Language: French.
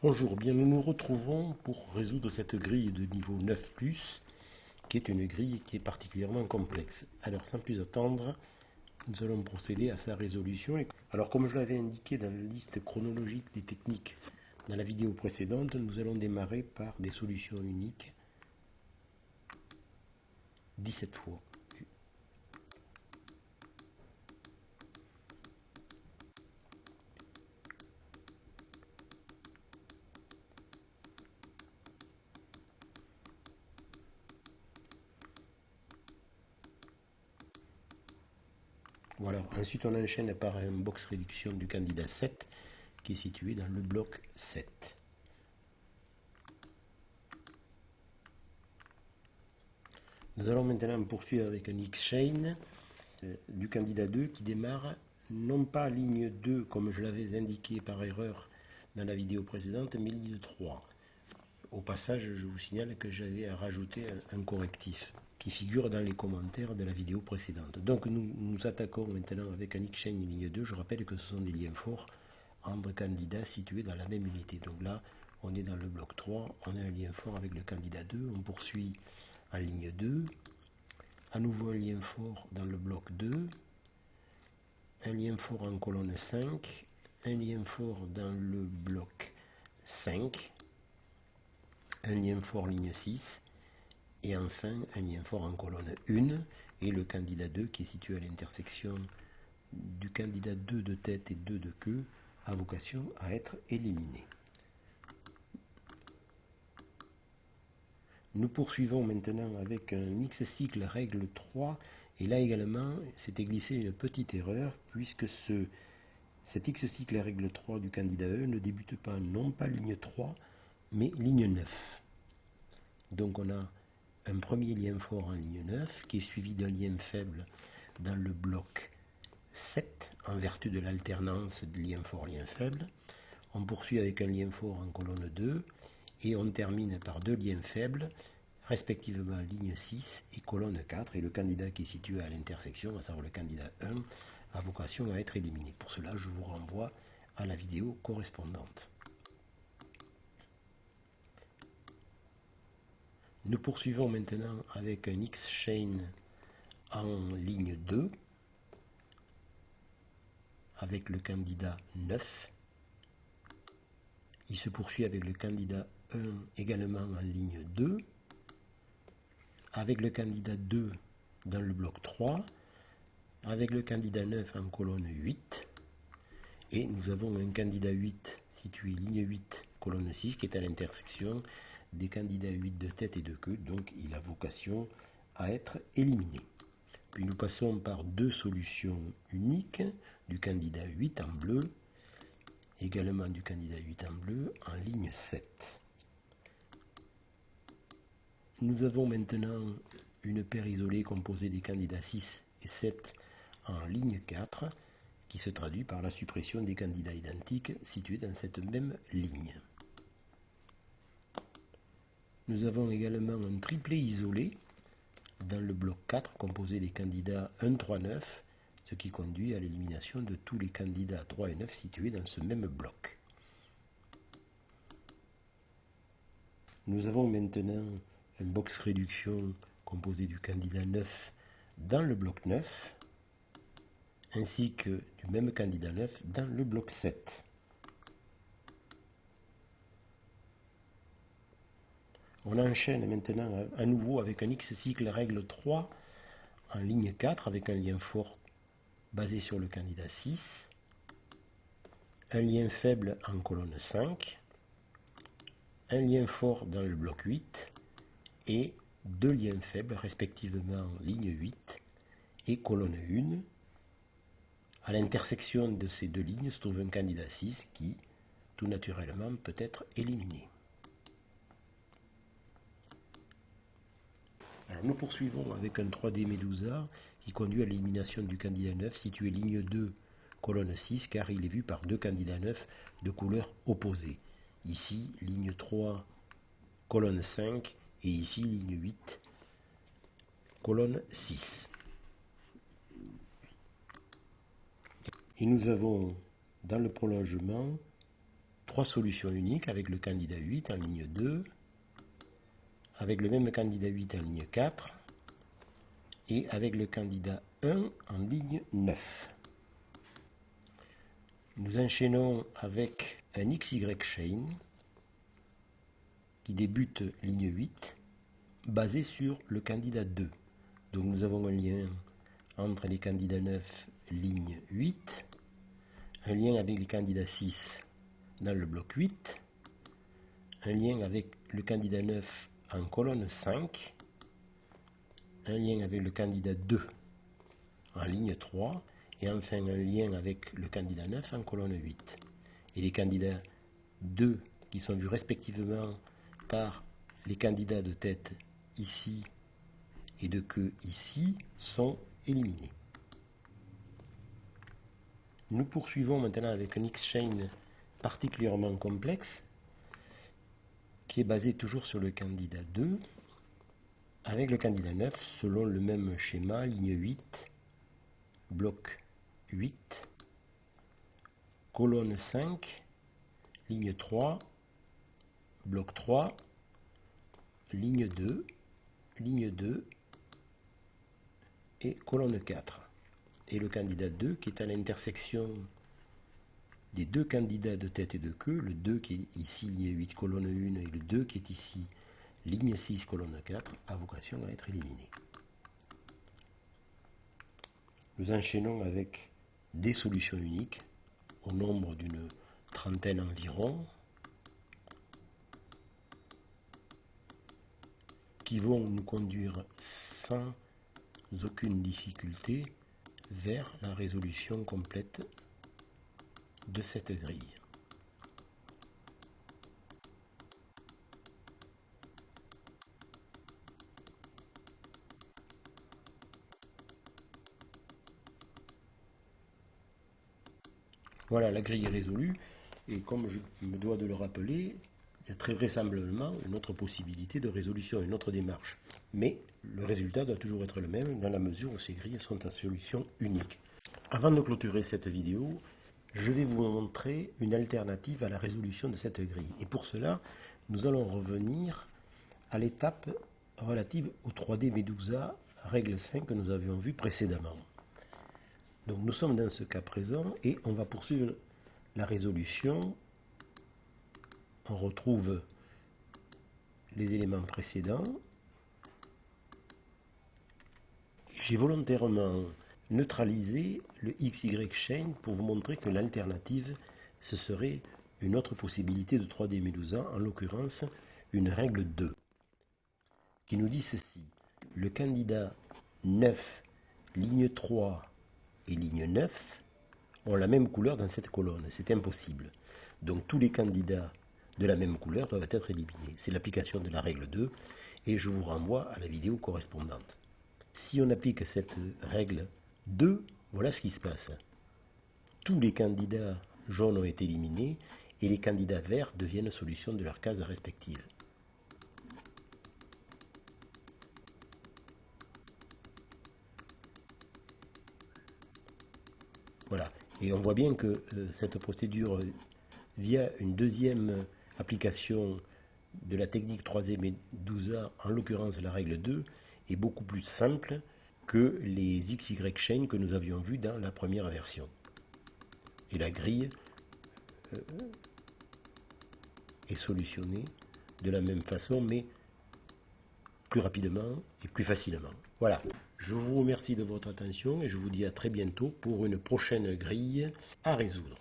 Bonjour, bien nous nous retrouvons pour résoudre cette grille de niveau 9+, qui est une grille qui est particulièrement complexe. Alors sans plus attendre, nous allons procéder à sa résolution. Alors comme je l'avais indiqué dans la liste chronologique des techniques dans la vidéo précédente, nous allons démarrer par des solutions uniques 17 fois. Voilà. Ensuite, on enchaîne par un box réduction du candidat 7 qui est situé dans le bloc 7. Nous allons maintenant poursuivre avec un X-chain du candidat 2 qui démarre non pas ligne 2 comme je l'avais indiqué par erreur dans la vidéo précédente, mais ligne 3. Au passage, je vous signale que j'avais rajouté un correctif qui figure dans les commentaires de la vidéo précédente. Donc nous nous attaquons maintenant avec un X-chain ligne 2. Je rappelle que ce sont des liens forts entre candidats situés dans la même unité. Donc là, on est dans le bloc 3, on a un lien fort avec le candidat 2, on poursuit en ligne 2, à nouveau un lien fort dans le bloc 2, un lien fort en colonne 5, un lien fort dans le bloc 5, un lien fort ligne 6, et enfin un lien fort en colonne 1, et le candidat 2 qui est situé à l'intersection du candidat 2 de tête et 2 de queue a vocation à être éliminé. Nous poursuivons maintenant avec un X-cycle règle 3, et là également s'était glissé une petite erreur, puisque cet X-cycle règle 3 du candidat E ne débute pas, non pas ligne 3, mais ligne 9. Donc on a un premier lien fort en ligne 9, qui est suivi d'un lien faible dans le bloc 7, en vertu de l'alternance de lien fort, lien faible. On poursuit avec un lien fort en colonne 2, et on termine par deux liens faibles, respectivement ligne 6 et colonne 4, et le candidat qui est situé à l'intersection, à savoir le candidat 1, a vocation à être éliminé. Pour cela, je vous renvoie à la vidéo correspondante. Nous poursuivons maintenant avec un X-chain en ligne 2, avec le candidat 9. Il se poursuit avec le candidat 1 également en ligne 2, avec le candidat 2 dans le bloc 3, avec le candidat 9 en colonne 8, et nous avons un candidat 8 situé ligne 8, colonne 6, qui est à l'intersection des candidats 8 de tête et de queue, donc il a vocation à être éliminé. Puis nous passons par deux solutions uniques, du candidat 8 en bleu, également du candidat 8 en bleu, en ligne 7. Nous avons maintenant une paire isolée composée des candidats 6 et 7 en ligne 4, qui se traduit par la suppression des candidats identiques situés dans cette même ligne. Nous avons également un triplet isolé dans le bloc 4 composé des candidats 1, 3, 9, ce qui conduit à l'élimination de tous les candidats 3 et 9 situés dans ce même bloc. Nous avons maintenant un box réduction composé du candidat 9 dans le bloc 9, ainsi que du même candidat 9 dans le bloc 7. On enchaîne maintenant à nouveau avec un X-cycle règle 3 en ligne 4 avec un lien fort basé sur le candidat 6, un lien faible en colonne 5, un lien fort dans le bloc 8 et deux liens faibles respectivement ligne 8 et colonne 1. À l'intersection de ces deux lignes se trouve un candidat 6 qui, tout naturellement, peut être éliminé. Alors nous poursuivons avec un 3D Medusa qui conduit à l'élimination du candidat 9 situé ligne 2, colonne 6, car il est vu par deux candidats 9 de couleur opposée. Ici, ligne 3, colonne 5, et ici, ligne 8, colonne 6. Et nous avons dans le prolongement 3 solutions uniques avec le candidat 8 en ligne 2, avec le même candidat 8 en ligne 4 et avec le candidat 1 en ligne 9. Nous enchaînons avec un XY chain qui débute ligne 8 basé sur le candidat 2. Donc nous avons un lien entre les candidats 9 ligne 8, un lien avec les candidats 6 dans le bloc 8, un lien avec le candidat 9 en colonne 5, un lien avec le candidat 2 en ligne 3, et enfin un lien avec le candidat 9 en colonne 8. Et les candidats 2 qui sont vus respectivement par les candidats de tête ici et de queue ici sont éliminés. Nous poursuivons maintenant avec un X-chain particulièrement complexe qui est basé toujours sur le candidat 2 avec le candidat 9 selon le même schéma, ligne 8, bloc 8, colonne 5, ligne 3, bloc 3, ligne 2 et colonne 4. Et le candidat 2 qui est à l'intersection des deux candidats de tête et de queue, le 2 qui est ici ligne 8 colonne 1 et le 2 qui est ici ligne 6 colonne 4 a vocation à être éliminé. Nous enchaînons avec des solutions uniques au nombre d'une trentaine environ qui vont nous conduire sans aucune difficulté vers la résolution complète de cette grille. Voilà, la grille est résolue, et comme je me dois de le rappeler, il y a très vraisemblablement une autre possibilité de résolution, une autre démarche. Mais le résultat doit toujours être le même dans la mesure où ces grilles sont à solution unique. Avant de clôturer cette vidéo, je vais vous montrer une alternative à la résolution de cette grille. Et pour cela, nous allons revenir à l'étape relative au 3D Medusa, règle 5 que nous avions vue précédemment. Donc nous sommes dans ce cas présent et on va poursuivre la résolution. On retrouve les éléments précédents. J'ai volontairement neutralisé le XY chain pour vous montrer que l'alternative, ce serait une autre possibilité de 3D Medusa, en l'occurrence une règle 2, qui nous dit ceci. Le candidat 9, ligne 3 et ligne 9 ont la même couleur dans cette colonne. C'est impossible. Donc tous les candidats de la même couleur doivent être éliminés. C'est l'application de la règle 2 et je vous renvoie à la vidéo correspondante. Si on applique cette règle 2, voilà ce qui se passe. Tous les candidats jaunes ont été éliminés et les candidats verts deviennent solution de leurs cases respectives. Voilà. Et on voit bien que cette procédure, via une deuxième application de la technique 3D Medusa, en l'occurrence la règle 2, est beaucoup plus simple que les XY chain que nous avions vus dans la première version. Et la grille est solutionnée de la même façon, mais plus rapidement et plus facilement. Voilà, je vous remercie de votre attention et je vous dis à très bientôt pour une prochaine grille à résoudre.